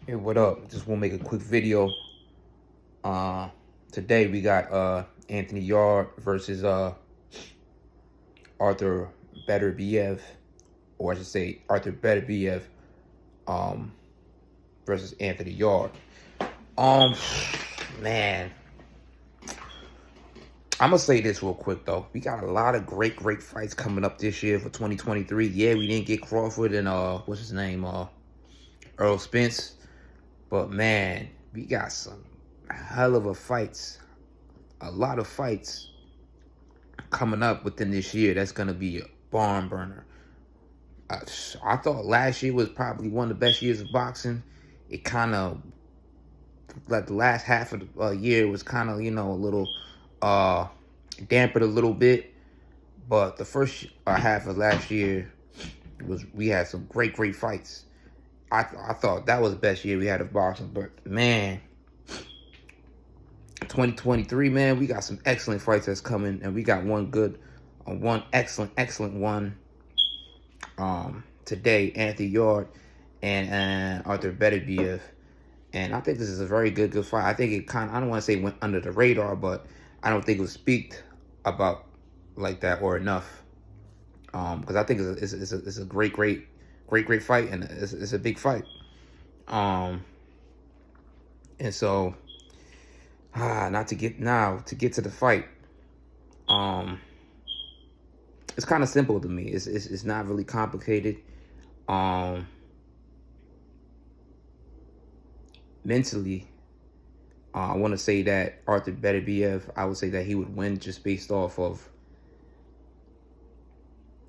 Hey, what up? Just want to make a quick video. Uh, Today we got Anthony Yarde versus Artur Beterbiev, or I should say Artur Beterbiev um versus Anthony Yarde. Um, man, I'm gonna say this real quick though. We got a lot of great fights coming up this year for 2023. Yeah, we didn't get Crawford and what's his name Earl Spence, but man, we got some hell of a fights. A lot of fights coming up within this year that's going to be a barn burner. I thought last year was probably one of the best years of boxing. It kind of, like the last half of the year was kind of, a little dampened a little bit. But the first half of last year we had some great fights. I thought that was the best year we had of boxing. But man, 2023, man, we got some excellent fights that's coming, and we got one excellent one today, Anthony Yarde and Artur Beterbiev. And I think this is a very good fight. I think it I don't want to say went under the radar, but I don't think it was speaked about like that or enough. Because I think it's a great fight, and it's a big fight. And so, not to get to get to the fight. It's kind of simple to me. It's not really complicated. Mentally, I want to say that Artur Beterbiev, I would say that he would win just based off of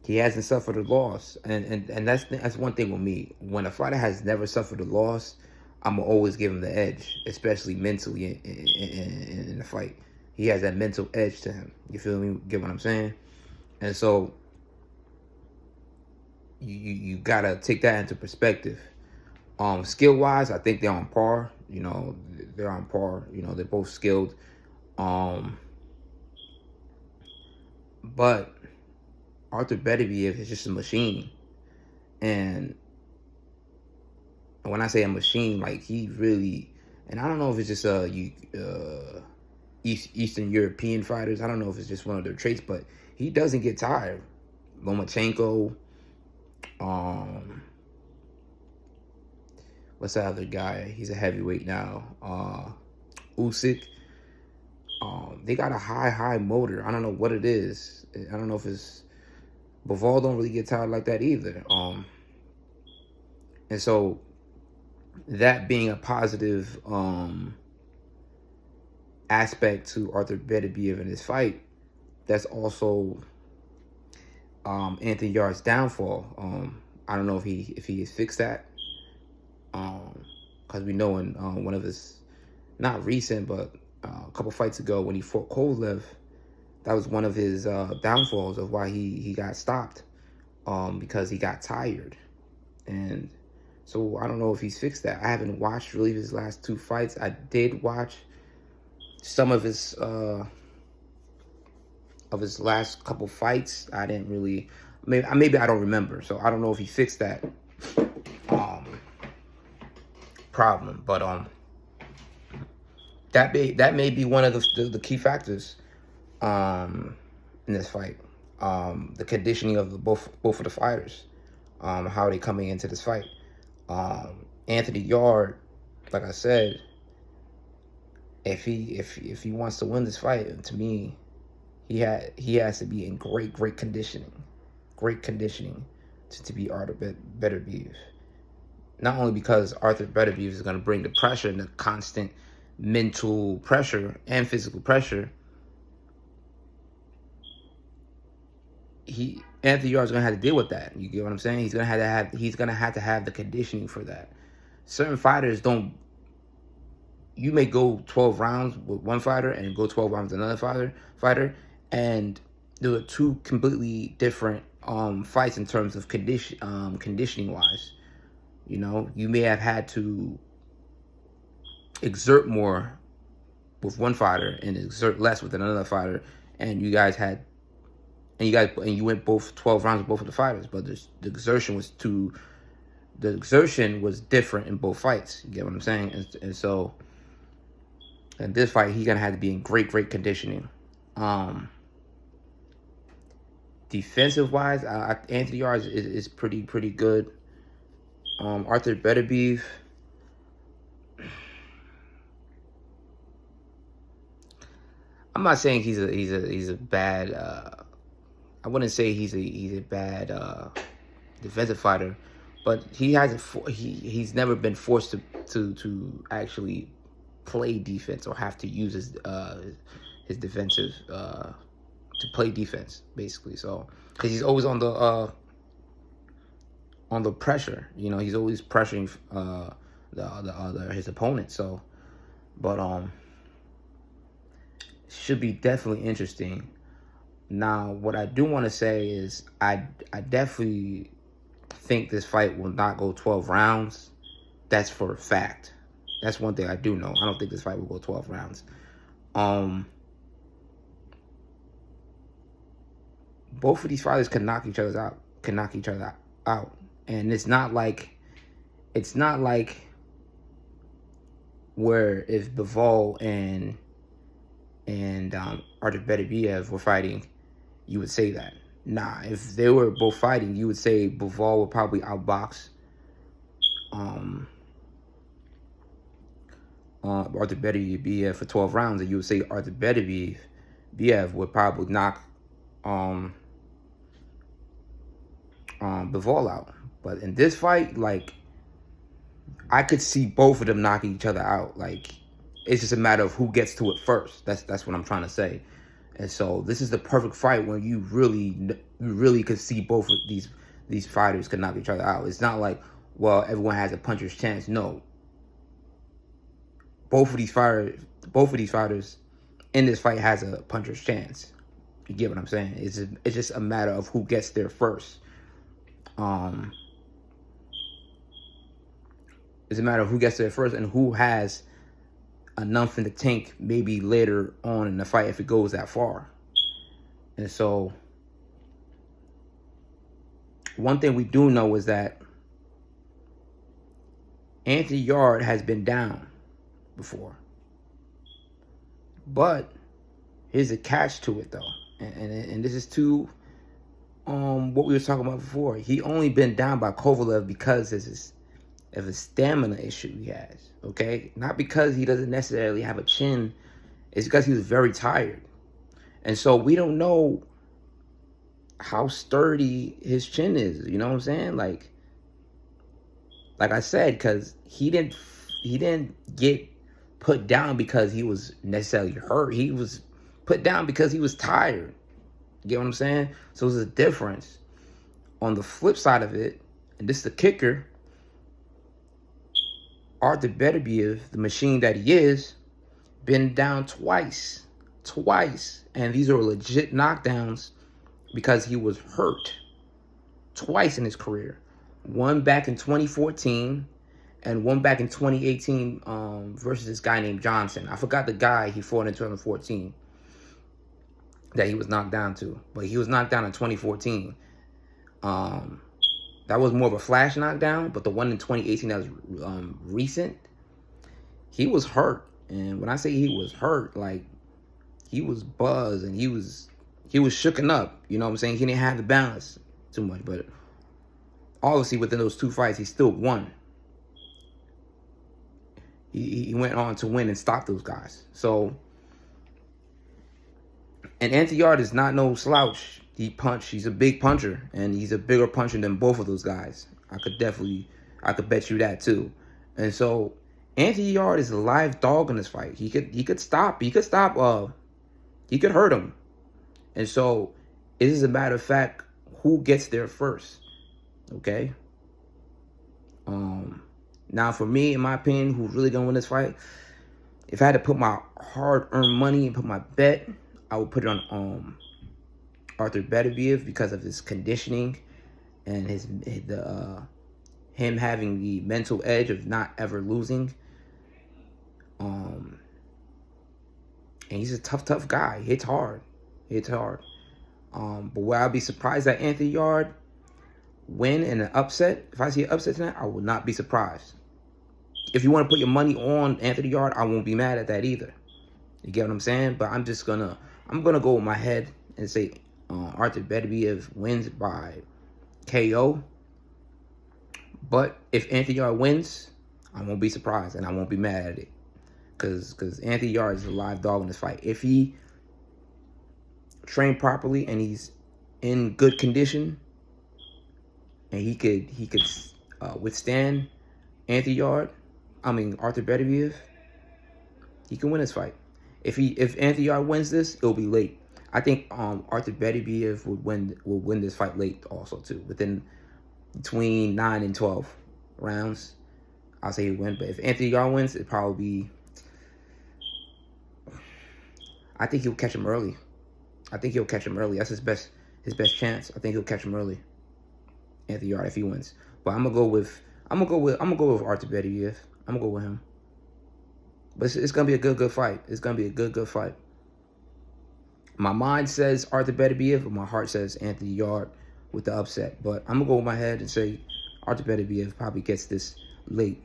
he hasn't suffered a loss, and that's one thing with me. When a fighter has never suffered a loss, I'm gonna always give him the edge, especially mentally in the fight. He has that mental edge to him. You feel me? Get what I'm saying? And so you gotta take that into perspective. Skill wise, I think they're on par. They're on par. They're both skilled. But Artur Beterbiev is just a machine. And when I say a machine, like he really, and I don't know if it's just Eastern European fighters. I don't know if it's just one of their traits, but he doesn't get tired. Lomachenko, what's that other guy? He's a heavyweight now. Usyk. They got a high motor. I don't know what it is. I don't know if it's Bivol don't really get tired like that either. And so that being a positive aspect to Artur Beterbiev in his fight, that's also Anthony Yarde's downfall. I don't know if he has fixed that. Because we know in one of his, not recent, but a couple fights ago when he fought Kovalev, that was one of his downfalls of why he got stopped, because he got tired. And so I don't know if he's fixed that. I haven't watched really his last two fights. I did watch some of his last couple fights. I didn't really, maybe I don't remember. So I don't know if he fixed that problem. But that may be one of the key factors in this fight. The conditioning of both of the fighters, how they coming into this fight. Anthony Yarde, like I said, if he wants to win this fight, to me, he has to be in great conditioning, to be Artur Beterbiev. Not only because Artur Beterbiev is going to bring the pressure and the constant mental pressure and physical pressure. Anthony Yarde's gonna have to deal with that. You get what I'm saying? He's gonna have to have the conditioning for that. Certain fighters don't. You may go 12 rounds with one fighter and go 12 rounds with another fighter, and there are two completely different fights in terms of conditioning wise. You may have had to exert more with one fighter and exert less with another fighter, and you went both 12 rounds with both of the fighters, but the exertion was too the exertion was different in both fights. You get what I'm saying? And so in this fight, he's gonna have to be in great conditioning. Defensive wise, Anthony Yarde is pretty good. Artur Beterbiev, I'm not saying he's a bad. I wouldn't say he's a bad defensive fighter, but he's never been forced to actually play defense or have to use his defensive to play defense, basically. So because he's always on the pressure, you know, he's always pressuring his opponent. So, but should be definitely interesting. Now, what I do want to say is I definitely think this fight will not go 12 rounds. That's for a fact. That's one thing I do know. I don't think this fight will go 12 rounds. Both of these fighters can knock each other out. And it's not like where if Bivol and Artur Beterbiev were fighting, you would say that. Nah, if they were both fighting, you would say Bivol would probably outbox Artur Beterbiev for 12 rounds, and you would say Artur Beterbiev would probably knock Bivol out. But in this fight, like, I could see both of them knocking each other out. Like, it's just a matter of who gets to it first. That's what I'm trying to say. And so this is the perfect fight when you really could see both of these fighters could knock each other out. It's not like, well, everyone has a puncher's chance. No. Both of these fighters in this fight has a puncher's chance. You get what I'm saying? It's just a matter of who gets there first. It's a matter of who gets there first and who has enough in the tank maybe later on in the fight if it goes that far. And so one thing we do know is that Anthony Yarde has been down before. But here's a catch to it, though. And this is to what we were talking about before. He only been down by Kovalev because of a stamina issue he has, okay? Not because he doesn't necessarily have a chin. It's because he was very tired. And so we don't know how sturdy his chin is, you know what I'm saying? Like I said, because he didn't get put down because he was necessarily hurt. He was put down because he was tired. You get what I'm saying? So there's a difference. On the flip side of it, and this is the kicker, Artur Beterbiev, the machine that he is, been down twice. And these are legit knockdowns because he was hurt twice in his career. One back in 2014 and one back in 2018 versus this guy named Johnson. I forgot the guy he fought in 2014 that he was knocked down to. But he was knocked down in 2014. That was more of a flash knockdown, but the one in 2018 that was recent, he was hurt. And when I say he was hurt, like, he was buzzed and he was shooken up. You know what I'm saying? He didn't have the balance too much. But obviously within those two fights, he still won. He went on to win and stop those guys. So, and Anthony Yarde is not no slouch. He's a big puncher, and he's a bigger puncher than both of those guys. I could bet you that too. And so Anthony Yarde is a live dog in this fight. He could hurt him. And so it is a matter of fact who gets there first. Okay? Now for me, in my opinion, who's really gonna win this fight, if I had to put my hard-earned money and put my bet, I would put it on Artur Beterbiev because of his conditioning and him having the mental edge of not ever losing. And he's a tough guy. He hits hard. But where I'll be surprised at Anthony Yarde, win in an upset, if I see an upset tonight, I will not be surprised. If you want to put your money on Anthony Yarde, I won't be mad at that either. You get what I'm saying? But I'm gonna go with my head and say Artur Beterbiev wins by KO. But if Anthony Yarde wins, I won't be surprised and I won't be mad at it. Because Anthony Yarde is a live dog in this fight. If he trained properly and he's in good condition and he could withstand Artur Beterbiev, he can win this fight. If Anthony Yarde wins this, it'll be late. I think Artur Beterbiev will win this fight late also too, between 9 and 12 rounds. I'll say he'll win. But if Anthony Yarde wins, it'll probably be, I think he'll catch him early. That's his best chance. I think he'll catch him early. Anthony Yarde, if he wins. But I'm gonna go with Artur Beterbiev. I'm gonna go with him. But it's gonna be a good fight. It's gonna be a good fight. My mind says Artur Beterbiev, but my heart says Anthony Yarde with the upset. But I'm gonna go with my head and say Artur Beterbiev probably gets this late.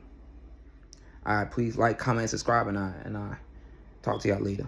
All right, please like, comment, subscribe, and I talk to y'all later.